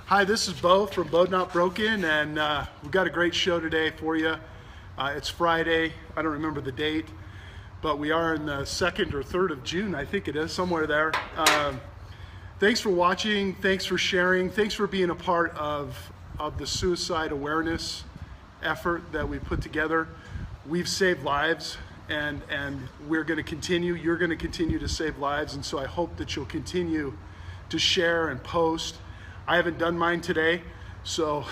Hi, this is Bo from BEAU'D Not Broken, and we've got a great show today for you. It's Friday. I don't remember the date, but we are in the 2nd or 3rd of June, I think it is, somewhere there. Thanks for watching. Thanks for sharing. Thanks for being a part of the suicide awareness effort that we put together. We've saved lives, and we're going to continue. You're going to continue to save lives, and so I hope that you'll continue to share and post. I haven't done mine today, so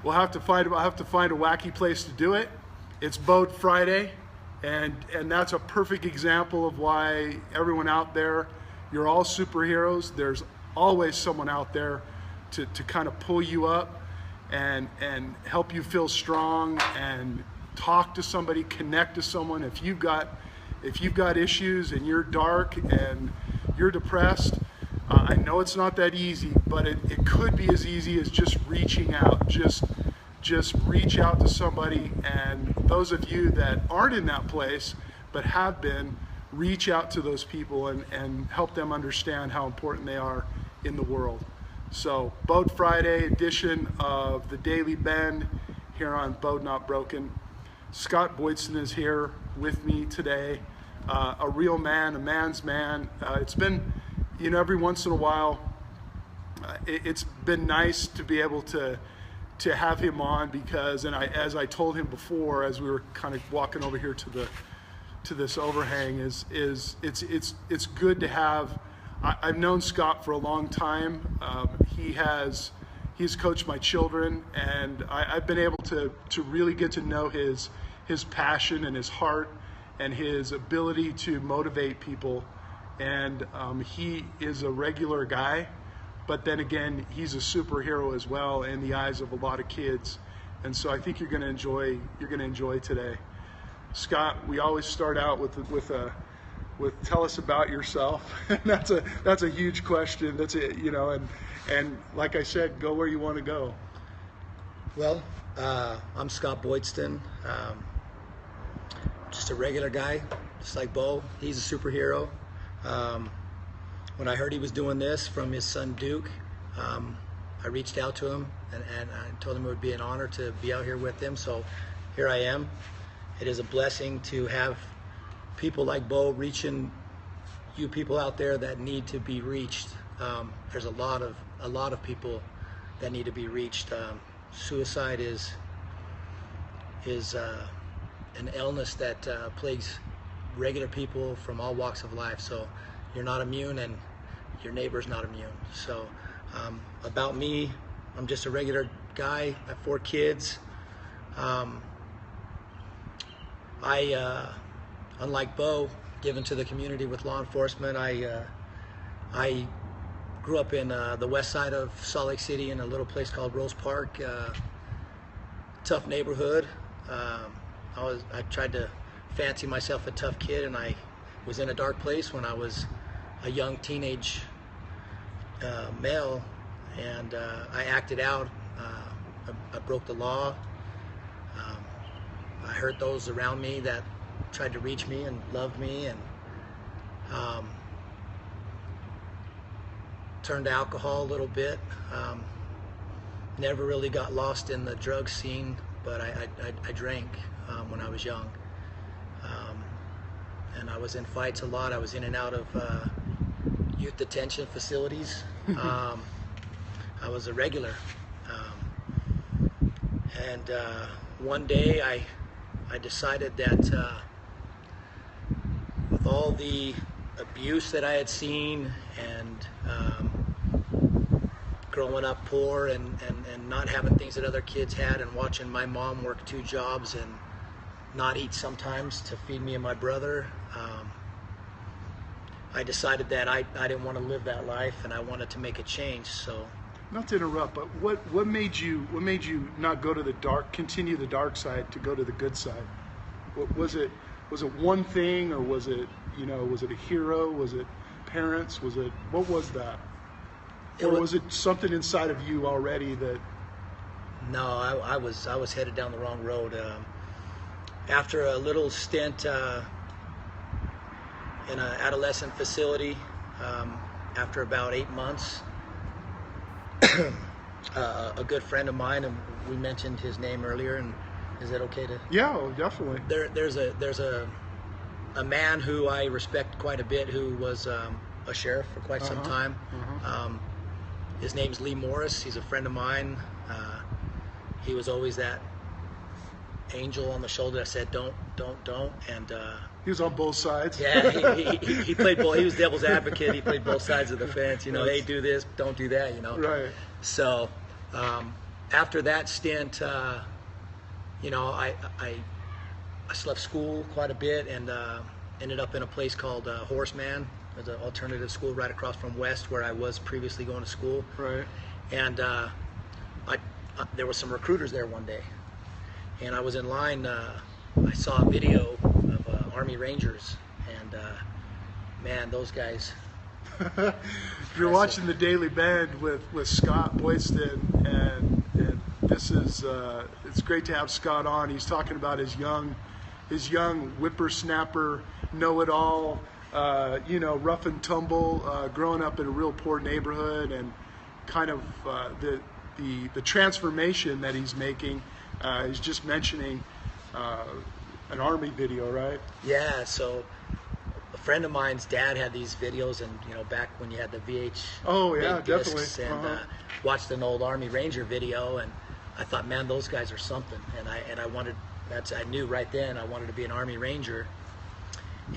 I'll have to find a wacky place to do it. It's BEAU'D Friday, and that's a perfect example of why everyone out there, you're all superheroes. There's always someone out there to kind of pull you up and help you feel strong, and talk to somebody, connect to someone. If you've got issues and you're dark and you're depressed, I know it's not that easy, but it could be as easy as just reaching out. Just reach out to somebody, and those of you that aren't in that place but have been, reach out to those people and help them understand how important they are in the world. So, BEAU'D Friday edition of the Daily Bend here on BEAU'D Not Broken. Scott Boydston is here with me today, a real man, a man's man. It's been, every once in a while, it's been nice to be able to have him on, because, as I told him before, as we were kind of walking over here to this overhang, is it's good to have. I've known Scott for a long time. He's coached my children, and I've been able to really get to know his passion and his heart and his ability to motivate people. And he is a regular guy, but then again, he's a superhero as well in the eyes of a lot of kids. And so I think you're going to enjoy today. Scott, we always start out with tell us about yourself. that's a huge question. That's it, and like I said, go where you want to go. Well, I'm Scott Boydston. Just a regular guy, just like Bo. He's a superhero. When I heard he was doing this from his son Duke, I reached out to him and I told him it would be an honor to be out here with him. So here I am. It is a blessing to have people like Bo reaching you people out there that need to be reached. There's a lot of people that need to be reached. Suicide is an illness that plagues regular people from all walks of life. So you're not immune, and your neighbor's not immune. So about me, I'm just a regular guy. I have 4 kids. Unlike Bo, given to the community with law enforcement, I grew up in the west side of Salt Lake City in a little place called Rose Park. Tough neighborhood. I tried to fancy myself a tough kid, and I was in a dark place when I was a young teenage male, and I acted out. I broke the law. I hurt those around me that tried to reach me and loved me, and turned to alcohol a little bit. Never really got lost in the drug scene, but I drank when I was young. And I was in fights a lot. I was in and out of youth detention facilities. I was a regular. And one day I decided that with all the abuse that I had seen, and growing up poor and not having things that other kids had, and watching my mom work 2 jobs and not eat sometimes to feed me and my brother, I decided that I didn't want to live that life, and I wanted to make a change. So, not to interrupt, but what made you not go to continue the dark side, to go to the good side? What was it? Was it one thing, or was it a hero? Was it parents? What was that? Or was it something inside of you already that? No, I was headed down the wrong road. After a little stint in an adolescent facility, after about 8 months, a good friend of mine, and we mentioned his name earlier. And is that okay to? Yeah, well, definitely. There's a man who I respect quite a bit, who was a sheriff for quite some time. His name's Lee Morris. He's a friend of mine. He was always that angel on the shoulder that said, don't. And he was on both sides. Yeah, he played both. He was devil's advocate. He played both sides of the fence. You know, hey, do this, don't do that. You know. Right. So after that stint, you know, I left school quite a bit and ended up in a place called Horseman. It's an alternative school right across from West, where I was previously going to school. Right. And there were some recruiters there one day, and I was in line. I saw a video of Army Rangers, and man, those guys. If you're watching the Daily Bend with Scott Boydston, and this is it's great to have Scott on. He's talking about his young whippersnapper, know-it-all, you know, rough and tumble, growing up in a real poor neighborhood, and kind of the transformation that he's making. He's just mentioning an Army video, right? Yeah, so a friend of mine's dad had these videos, and you know, back when you had the VH big discs, definitely, and watched an old Army Ranger video, and I thought, man, those guys are something, and I wanted. I knew right then I wanted to be an Army Ranger,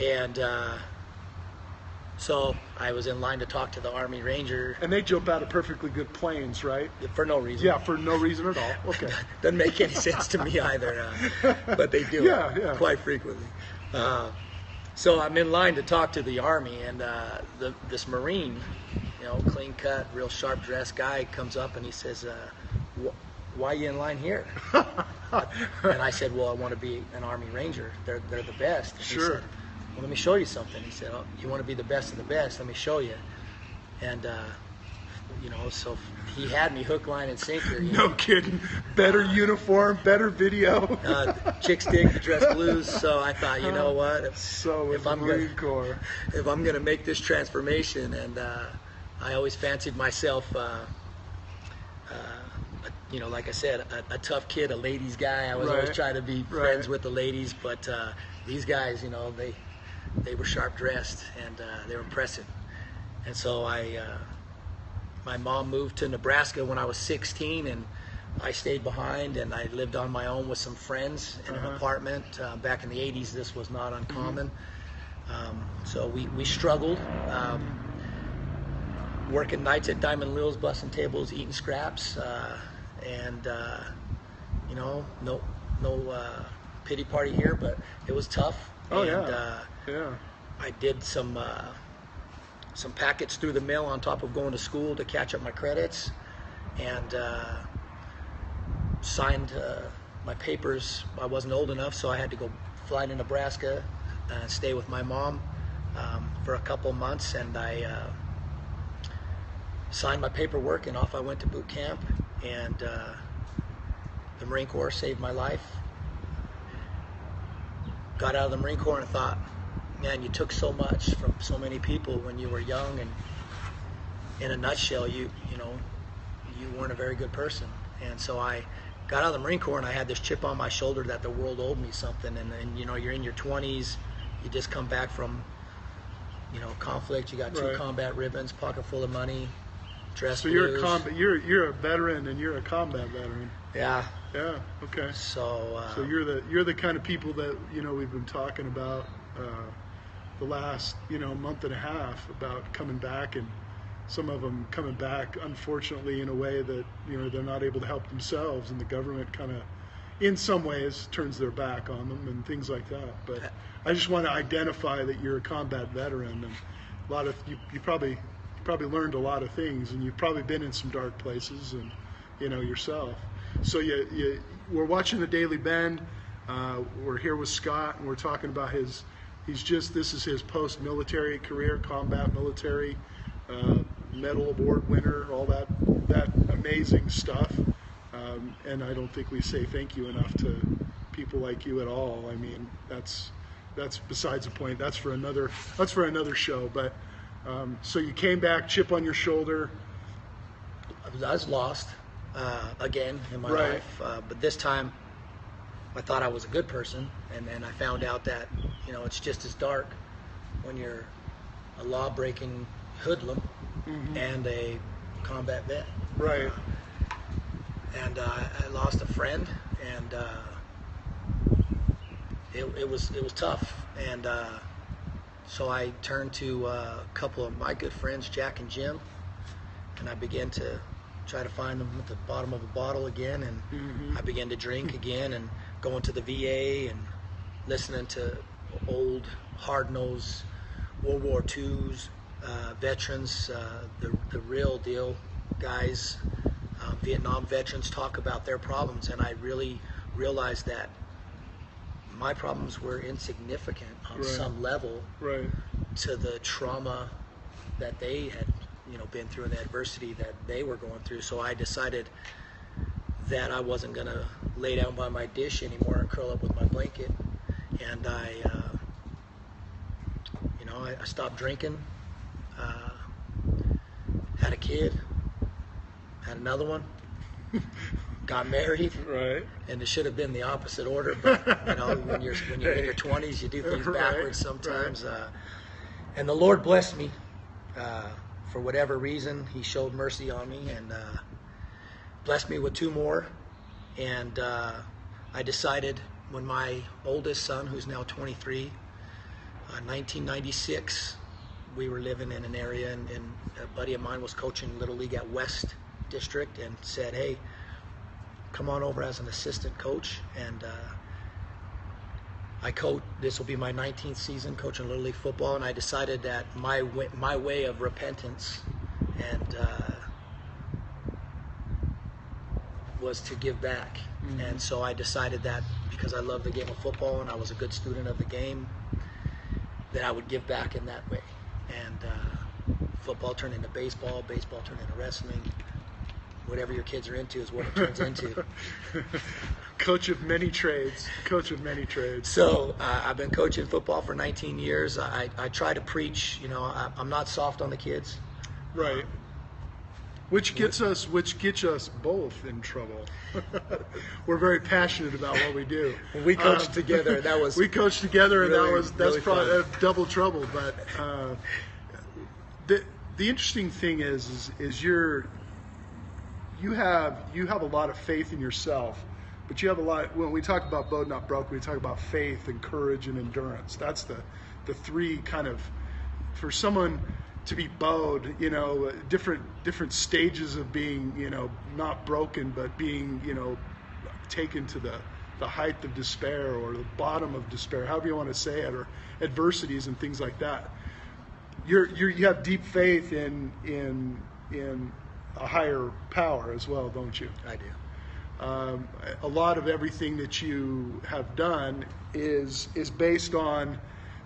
and so I was in line to talk to the Army Ranger. And they jump out of perfectly good planes, right? For no reason. Yeah, for no reason at all. Okay. Doesn't make any sense to me either, but they do it quite frequently. So I'm in line to talk to the Army, and this Marine, you know, clean cut, real sharp dressed guy comes up and he says, why are you in line here? And I said, well, I want to be an Army Ranger. They're the best. And sure. He said, well, let me show you something. He said, oh, you want to be the best of the best? Let me show you. And you know, so he had me hook, line, and sinker. No kidding. Better uniform, better video. Chicks dig dress blues. So I thought, you know what? If I'm gonna make this transformation, and I always fancied myself, you know, like I said, a tough kid, a ladies guy. I was always trying to be friends with the ladies, but these guys, you know, they were sharp dressed, and they were impressive. And so my mom moved to Nebraska when I was 16, and I stayed behind, and I lived on my own with some friends in an apartment. Back in the 80s, this was not uncommon. So we struggled, working nights at Diamond Lil's, busting tables, eating scraps, and you know, no pity party here, but it was tough. Oh, and, yeah. I did some packets through the mail on top of going to school to catch up my credits, and signed my papers. I wasn't old enough, so I had to go fly to Nebraska and stay with my mom for a couple months, and I signed my paperwork, and off I went to boot camp, and the Marine Corps saved my life. Got out of the Marine Corps and thought, man, you took so much from so many people when you were young, and in a nutshell, you weren't a very good person. And so I got out of the Marine Corps, and I had this chip on my shoulder that the world owed me something. And you know, you're in your 20s, you just come back from, you know, conflict. You got two combat ribbons, pocket full of money, dress blues. So you're a veteran, and you're a combat veteran. Yeah. Yeah. Okay. So you're the kind of people that, you know, we've been talking about the last, you know, month and a half, about coming back, and some of them coming back, unfortunately, in a way that, you know, they're not able to help themselves, and the government kind of, in some ways, turns their back on them and things like that. But I just want to identify that you're a combat veteran, and a lot of you probably learned a lot of things, and you've probably been in some dark places, and, you know, yourself. So we're watching the Daily Bend. We're here with Scott, and we're talking about this is his post-military career, combat military, Medal Award winner, all that amazing stuff. And I don't think we say thank you enough to people like you at all. I mean, that's besides the point. That's for another show. But so you came back, chip on your shoulder. I was lost again in my Right. life, but this time I thought I was a good person, and I found out that it's just as dark when you're a law-breaking hoodlum and a combat vet. Right. And I lost a friend, and it was tough, and so I turned to a couple of my good friends, Jack and Jim, and I began to try to find them at the bottom of a bottle again, and I began to drink again, and going to the VA and listening to old hard-nosed World War II's veterans, the real deal guys, Vietnam veterans, talk about their problems, and I really realized that my problems were insignificant on some level to the trauma that they had been through and the adversity that they were going through. So I decided that I wasn't going to lay down by my dish anymore and curl up with my blanket, and I stopped drinking, had a kid, had another one, got married, and it should have been the opposite order, but when you're in your 20s, you do things backwards sometimes. And the Lord blessed me for whatever reason. He showed mercy on me and blessed me with 2 more. And I decided when my oldest son, who's now 23, 1996, we were living in an area, and a buddy of mine was coaching Little League at West District, and said, "Hey, come on over as an assistant coach." And I coach. This will be my 19th season coaching Little League football, and I decided that my way of repentance and was to give back. And so I decided that because I love the game of football and I was a good student of the game, that I would give back in that way. And football turned into baseball, baseball turned into wrestling. Whatever your kids are into is what it turns into. Coach of many trades. Coach of many trades. So I've been coaching football for 19 years. I try to preach. I'm not soft on the kids. Right. Which gets us both in trouble. We're very passionate about what we do. We coached together. We coached together, and really, that's really probably double trouble. But the interesting thing is you have a lot of faith in yourself, but you have a lot. When we talk about BEAU'D Not Broke, we talk about faith and courage and endurance. That's the 3 kind of, for someone to be BEAU'D, different stages of being, not broken, but being, taken to the height of despair or the bottom of despair, however you want to say it, or adversities and things like that. You have deep faith in a higher power as well, don't you? I do. A lot of everything that you have done is based on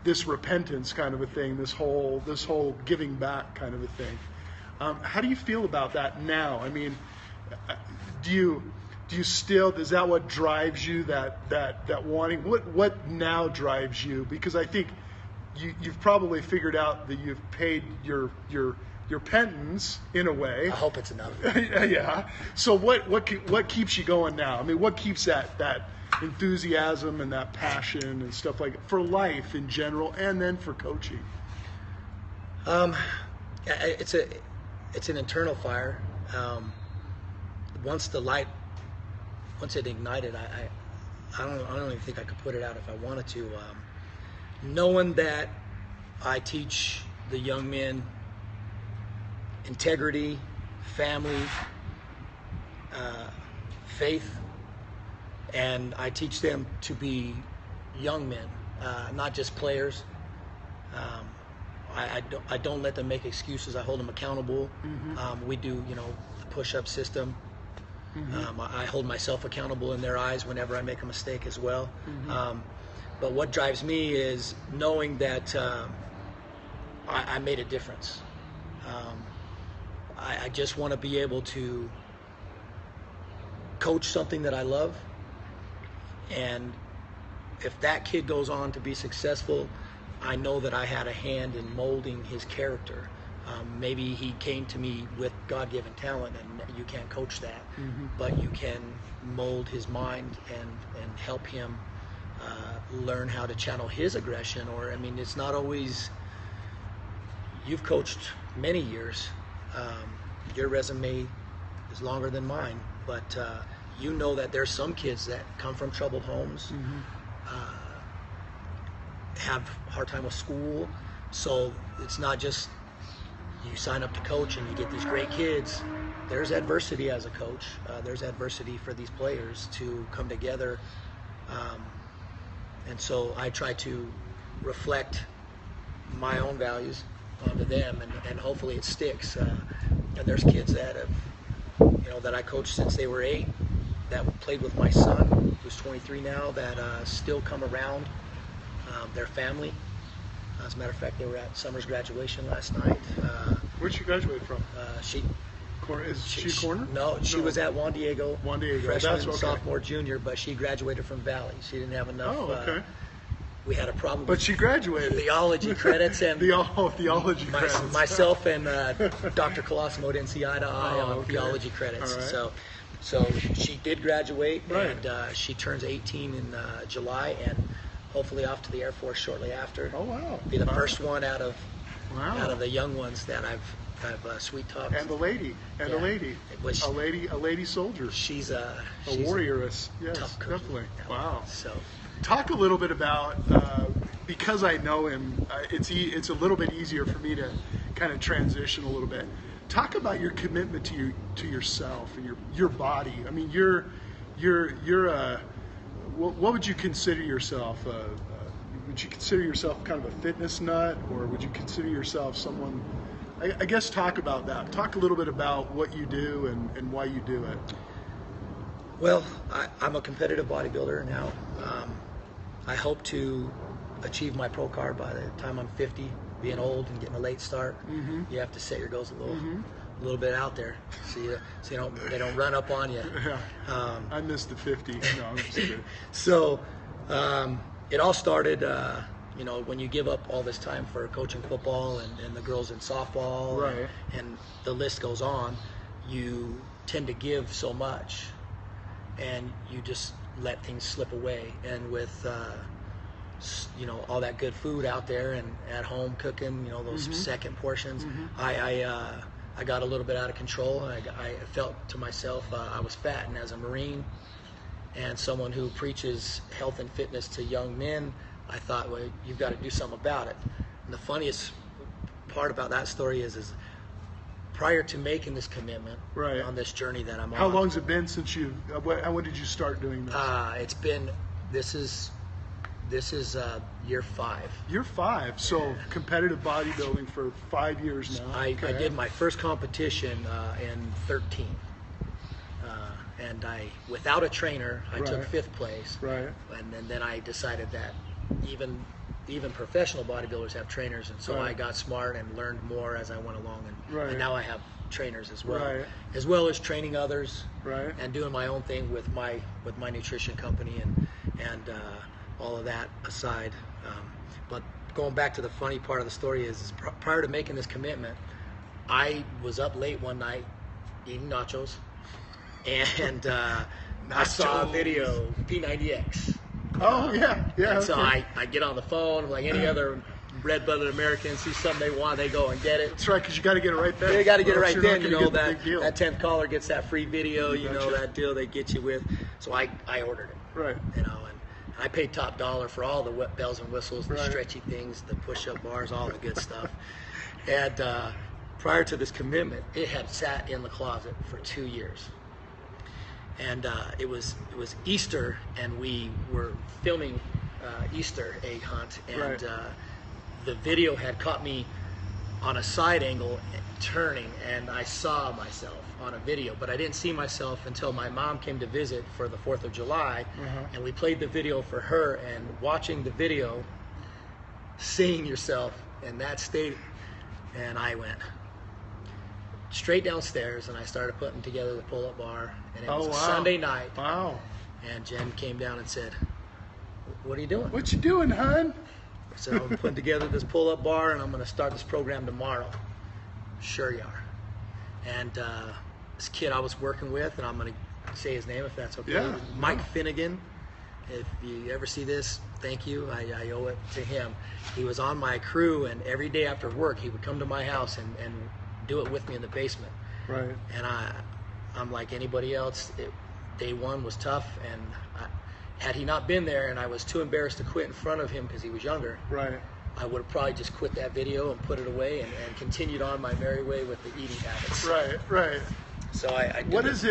this repentance kind of a thing, this whole giving back kind of a thing. How do you feel about that now? I mean, do you still, is that what drives you, that wanting, what now drives you? Because I think you've probably figured out that you've paid your penance in a way. I hope it's enough. Yeah. So what keeps you going now? I mean, what keeps that enthusiasm and that passion and stuff like for life in general, and then for coaching? It's an internal fire. Once it ignited, I don't even think I could put it out if I wanted to. Knowing that I teach the young men integrity, family, faith, and I teach them to be young men, not just players. I don't let them make excuses. I hold them accountable. We do, the push-up system. I hold myself accountable in their eyes whenever I make a mistake as well. But what drives me is knowing that I made a difference. I just want to be able to coach something that I love, and if that kid goes on to be successful, I know that I had a hand in molding his character. Maybe he came to me with God-given talent, and you can't coach that, but you can mold his mind and help him learn how to channel his aggression. Or, I mean, it's not always, you've coached many years. Your resume is longer than mine, but you know that there's some kids that come from troubled homes, have a hard time with school. So it's not just you sign up to coach and you get these great kids. There's adversity as a coach. There's adversity for these players to come together. And so I try to reflect my own values onto them, and hopefully it sticks. And there's kids that have, that I coached since they were 8, that played with my son, who's 23 now, that still come around their family. As a matter of fact, they were at Summer's graduation last night. Where'd she graduate from? Is she corner? No, she was at Juan Diego. Juan Diego. Freshman, That's okay. sophomore, junior, but she graduated from Valley. She didn't have enough. Oh, okay. We had a problem. But she graduated. Theology credits, and theology credits. Myself and Dr. Colosimo didn't see eye to eye on theology credits. Right. So she did graduate, right. And she turns 18 in July, and hopefully off to the Air Force shortly after. Oh wow! Be the first one out of the young ones that I've sweet talked. And the lady, a lady soldier. She's a warrioress. Yes, tough definitely. Wow. So, talk a little bit about because I know him. It's a little bit easier for me to kind of transition a little bit. Talk about your commitment to yourself and your body. I mean, you're a what would you consider yourself? Would you consider yourself kind of a fitness nut, or would you consider yourself someone? I guess talk about that. Talk a little bit about what you do and why you do it. Well, I'm a competitive bodybuilder now. I hope to achieve my pro card by the time I'm 50. Being old and getting a late start, you have to set your goals a little bit out there, so they don't run up on you. Yeah. I missed the 50. No, I'm just kidding. So it all started, when you give up all this time for coaching football and the girls in softball, right. and the list goes on. You tend to give so much, and you just let things slip away. And with all that good food out there and at home cooking, those second portions, I got a little bit out of control. I felt to myself I was fat, and as a Marine and someone who preaches health and fitness to young men, I thought, well, you've got to do something about it. And the funniest part about that story is prior to making this commitment, right. on this journey that I'm on. How long's it been since when did you start doing this? This is year 5. Year 5. So competitive bodybuilding for 5 years now. I did my first competition in 13. And without a trainer, I took 5th place. Right. And then I decided that even professional bodybuilders have trainers, and so I got smart and learned more as I went along, and now I have trainers as well, as well as training others, and doing my own thing with my nutrition company and all of that aside. But going back to the funny part of the story is prior to making this commitment, I was up late one night eating nachos, and I saw a video, P90X. Oh, yeah. And so I get on the phone like any other red-blooded American, see something they want, they go and get it. That's right, because you got to get it right then. You got to get it right then. That 10th caller gets that free video. That deal they get you with. So I ordered it. Right. And I paid top dollar for all the bells and whistles, the stretchy things, the push-up bars, all the good stuff. And prior to this commitment, it had sat in the closet for 2 years. And it was Easter, and we were filming Easter egg hunt, and the video had caught me on a side angle turning, and I saw myself on a video, but I didn't see myself until my mom came to visit for the 4th of July, and we played the video for her. And watching the video, seeing yourself in that state, and I went straight downstairs, and I started putting together the pull-up bar, and it was a Sunday night. Wow. And Jen came down and said, "What are you doing?" "What you doing, hon?" So I'm putting together this pull-up bar, and I'm going to start this program tomorrow. Sure you are. And this kid I was working with, and I'm going to say his name if that's okay. Yeah. Mike Finnegan. If you ever see this, thank you. I owe it to him. He was on my crew, and every day after work, he would come to my house and do it with me in the basement. Right. And I'm like anybody else. Day one was tough, and had he not been there, and I was too embarrassed to quit in front of him because he was younger, Right. I would have probably just quit that video and put it away and continued on my merry way with the eating habits. Right. Right. So I What is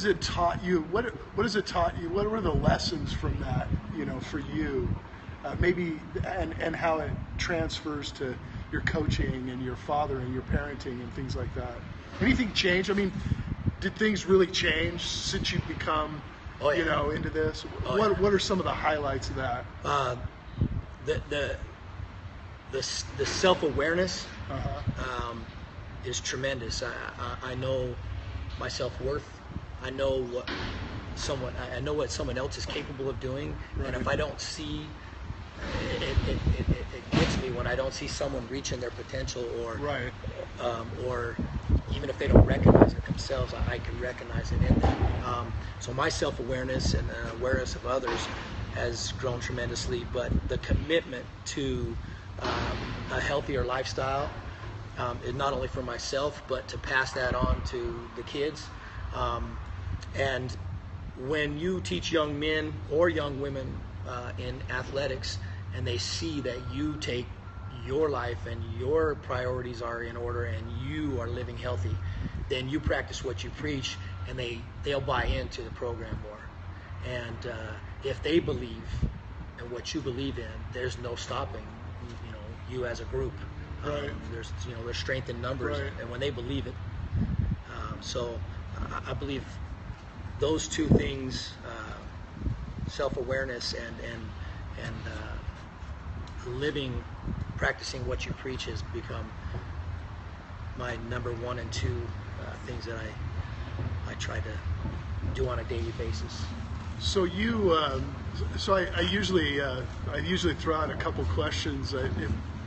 it taught you? What has it taught you? What were the lessons from that, for you? Maybe and how it transfers to your coaching and your father and your parenting and things like that. Anything change? I mean, did things really change since you've become, into this? What are some of the highlights of that? The self-awareness Uh-huh. is tremendous. I know my self-worth. I know what someone else is capable of doing, Right. and if I don't see it gets me when I don't see someone reaching their potential, or Right. or even if they don't recognize it themselves, I can recognize it in them. So my self-awareness and awareness of others has grown tremendously, but the commitment to a healthier lifestyle is not only for myself, but to pass that on to the kids. And when you teach young men or young women in athletics, and they see that you take your life and your priorities are in order and you are living healthy, then you practice what you preach, and they'll buy into the program more. And if they believe in what you believe in, there's no stopping you as a group. Right. There's strength in numbers, Right. and when they believe it. So I believe those two things, self-awareness and practicing what you preach, has become my number one and two things that I try to do on a daily basis. So I usually throw out a couple questions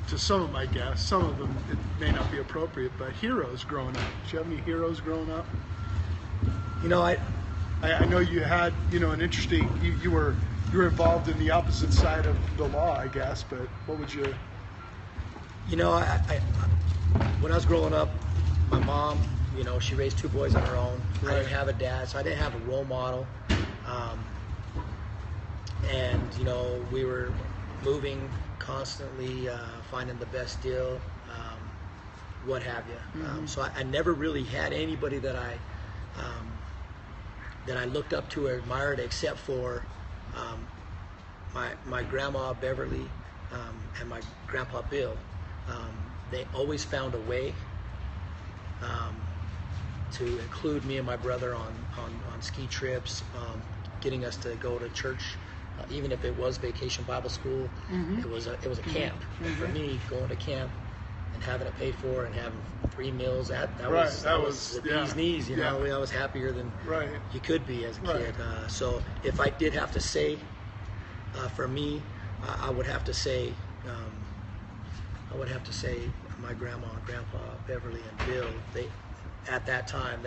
to some of my guests. Some of them it may not be appropriate, but heroes growing up. Did you have any heroes growing up? I know you had an interesting. You were involved in the opposite side of the law, I guess. But what would you? I when I was growing up, my mom, she raised two boys on her own. Right. I didn't have a dad, so I didn't have a role model. And we were moving constantly, finding the best deal, what have you. Mm-hmm. So I never really had anybody that I looked up to or admired, except for my grandma Beverly and my grandpa Bill. They always found a way to include me and my brother on ski trips, getting us to go to church, even if it was Vacation Bible School. Mm-hmm. It was a camp. Mm-hmm. And for me, going to camp and having it paid for and having 3 meals, that Right. was the bee's knees. Yeah. I was happier than Right. you could be as a Right. kid. So if I did have to say, for me, I would have to say my grandma and grandpa Beverly and Bill. At that time,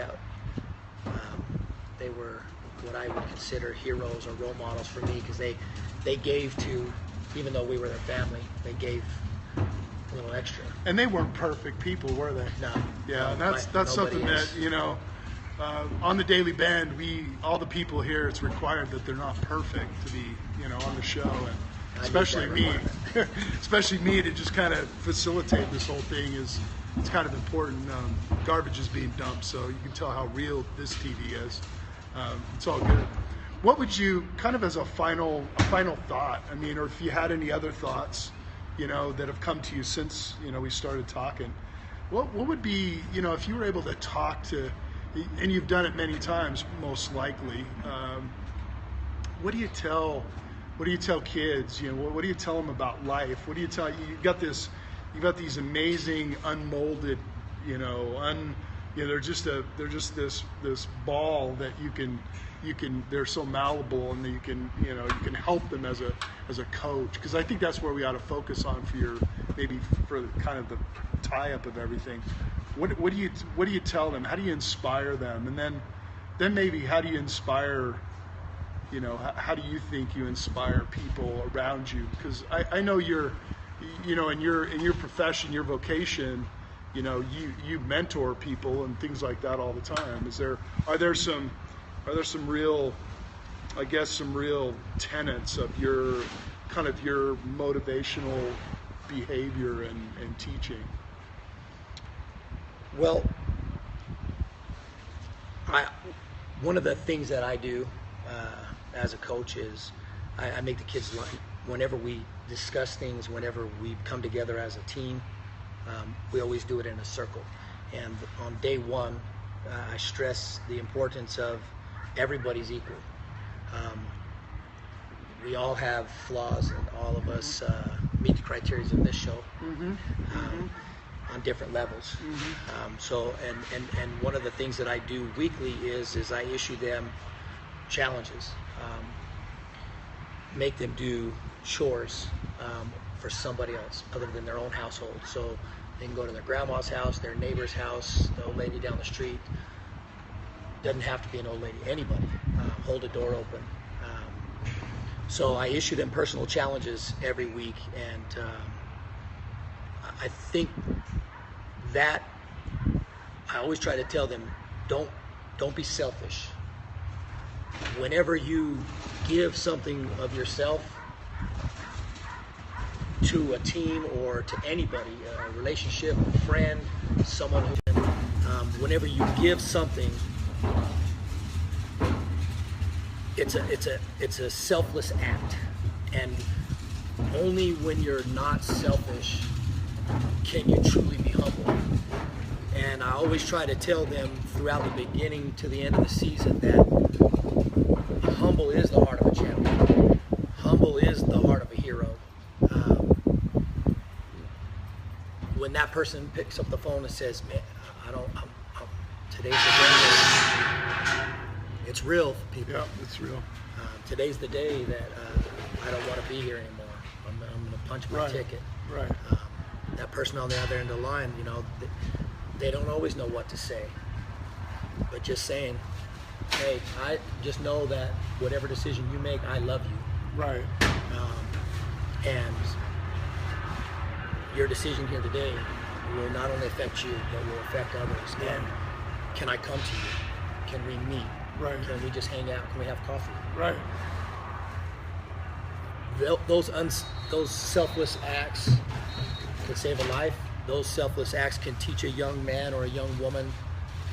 they were what I would consider heroes or role models for me, because they gave to, even though we were their family, they gave a little extra. And they weren't perfect people, were they? No. Yeah, No, that's something nobody is. that on the Daily Bend, all the people here, it's required that they're not perfect to be on the show, and especially me, especially me, to just kind of facilitate this whole thing it's kind of important. Garbage is being dumped, so you can tell how real this TV is. It's all good. What would you, kind of as a final thought, I mean, or if you had any other thoughts, that have come to you since, we started talking, what would be, if you were able to talk to, and you've done it many times, most likely, what do you tell kids? What do you tell them about life? What do you tell, you've got these amazing unmolded, they're just this ball that you can they're so malleable, and you can help them as a coach, because I think that's where we ought to focus on for kind of the tie up of everything. what do you tell them? How do you inspire them? And then maybe how do you inspire, how do you think you inspire people around you? Because I know you're, in your profession, your vocation, you mentor people and things like that all the time. Are there some real, I guess, some real tenets of your motivational behavior and teaching? Well, one of the things that I do as a coach is I make the kids learn. Whenever we discuss things, whenever we come together as a team, we always do it in a circle. And on day one, I stress the importance of everybody's equal. We all have flaws, and all of us meet the criteria of this show. On different levels. So one of the things that I do weekly is I issue them challenges, make them do chores for somebody else other than their own household. So they can go to their grandma's house, their neighbor's house, the old lady down the street. Doesn't have to be an old lady, anybody. Hold a door open. So I issue them personal challenges every week, and I think that I always try to tell them, don't be selfish. Whenever you give something of yourself to a team or to anybody, a relationship, a friend, someone who, whenever you give something, it's a selfless act, and only when you're not selfish can you truly be humble. And I always try to tell them throughout the beginning to the end of the season that humble is the heart of a champion. Humble is the heart of a hero. When that person picks up the phone and says, "Man, today's the day," it's real, people. Yeah, it's real. Today's the day that I don't want to be here anymore. I'm going to punch my ticket. Right. That person on the other end of the line, they don't always know what to say. But just saying, hey, I just know that whatever decision you make, I love you. Right. And your decision here today will not only affect you, but will affect others. Yeah. And can I come to you? Can we meet? Right. Can we just hang out? Can we have coffee? Right. Those selfless acts can save a life. Those selfless acts can teach a young man or a young woman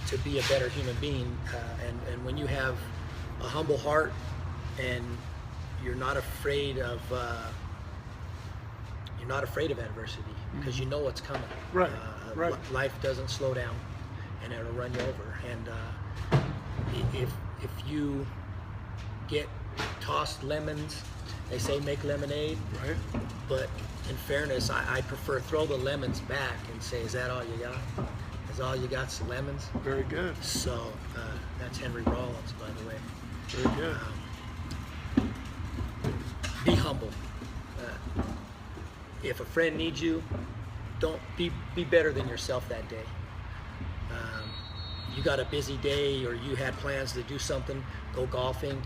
to be a better human being. And when you have a humble heart and you're not afraid of adversity, because you know what's coming. Right. Right. Life doesn't slow down, and it'll run you over. And if you get tossed lemons, they say make lemonade. Right. But in fairness, I prefer throw the lemons back and say, is that all you got? Is all you got's lemons? Very good. So that's Henry Rollins, by the way. Very good. Be humble. If a friend needs you, don't be better than yourself that day. You got a busy day, or you had plans to do something, go golfing.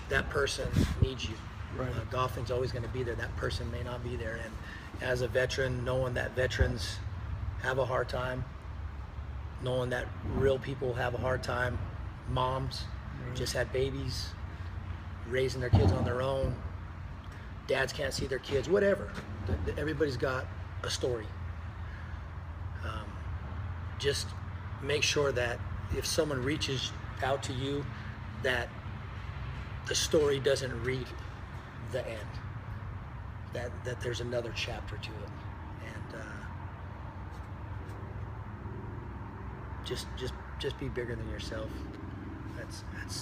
That person needs you. Right. Golfing's always going to be there. That person may not be there. And as a veteran, knowing that veterans have a hard time, knowing that real people have a hard time, moms just had babies, raising their kids on their own, dads can't see their kids, whatever. Everybody's got a story. Just make sure that if someone reaches out to you, that the story doesn't read the end, that there's another chapter to it. And just be bigger than yourself.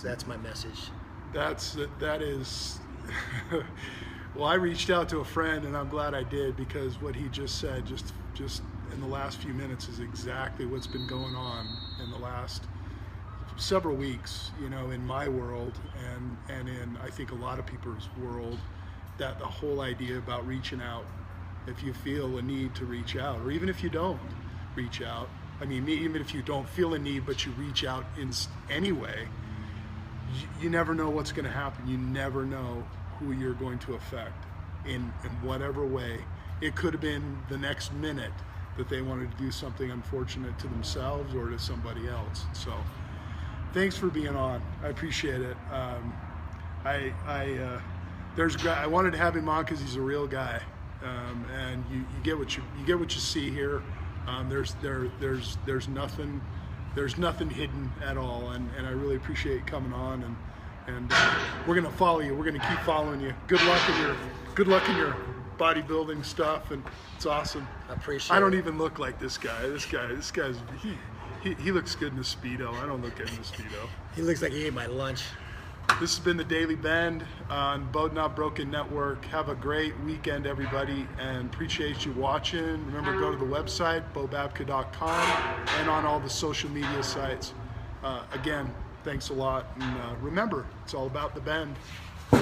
That's my message. That is well, I reached out to a friend, and I'm glad I did, because what he just said just in the last few minutes is exactly what's been going on in the last several weeks, in my world and in, I think, a lot of people's world, that the whole idea about reaching out, if you feel a need to reach out, or even if you don't, reach out. I mean, even if you don't feel a need, but you reach out in anyway, you never know what's going to happen. You never know who you're going to affect in whatever way. It could have been the next minute that they wanted to do something unfortunate to themselves or to somebody else. So thanks for being on. I appreciate it. I wanted to have him on because he's a real guy, and you get what you see here. There's nothing hidden at all, and I really appreciate you coming on, and we're gonna follow you. We're gonna keep following you. Good luck in your bodybuilding stuff, and it's awesome. I appreciate I don't it. even look like this guy. This guy's he looks good in a Speedo. I don't look good in a Speedo. He looks like he ate my lunch. This has been the Daily Bend on BEAU'D Not Broken Network. Have a great weekend, everybody, and appreciate you watching. Remember, go to the website, bobabka.com, and on all the social media sites. Again, thanks a lot, and remember, it's all about the bend.